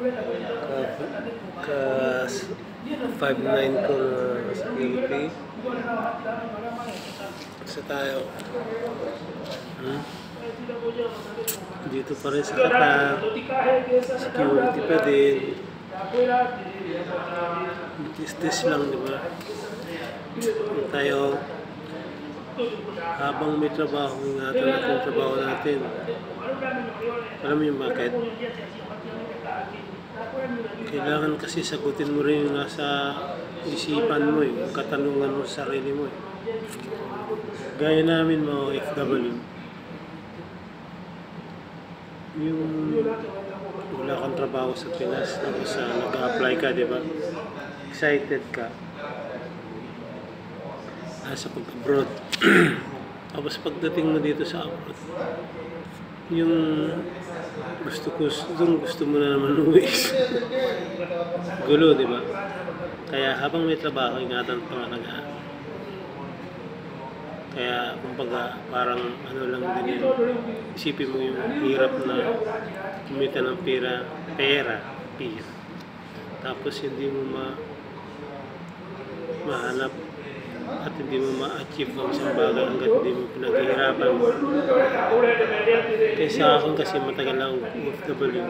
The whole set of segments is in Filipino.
Ka 5'9" ko na sa PLP. Isa tayo. Dito pa rin sa Qatar. Security pa din. Test lang, di ba? Tayo, habang may trabaho, ingatan natin yung trabaho natin. Alam mo yung bakit? Kailangan kasi sagutin mo rin yung nasa isipan mo, yung katanungan mo sa sarili mo. Gaya namin mga FW, yung wala kang trabaho sa Pinas, tapos nag-apply ka, di ba? Excited ka sa pag-abroad. Tapos pagdating mo dito sa abroad, yung gusto mo na naman uwi. Gulo, di ba? Kaya habang may trabaho, ingatan pa nga kaya kumbaga parang ano lang din yun. Isipin mo yung hirap na kumita ng pera. Tapos hindi mo mahanap at hindi mo ma-achieve ang isang bagay hanggat hindi mo pinaghihirapan mo. Kaya sa akin kasi matagal lang OFW.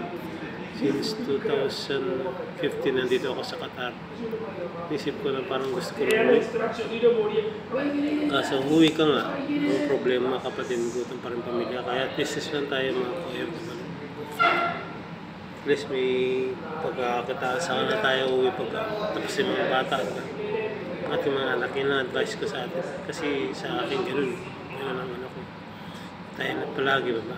Since 2015 nandito ako sa Qatar. Isip ko na parang gusto ko na uwi. Kaso uwi ka nga, ang problema kapatid ko pa rin pamilya. Kaya business lang tayo mga OFW. At least may pagkakatasan na tayo uwi tapos yung mga bata. Ating mga anak, yun ang advice ko sa atin. Kasi sa akin ganun. Yun ang ano ko. Tayo na palagi ba?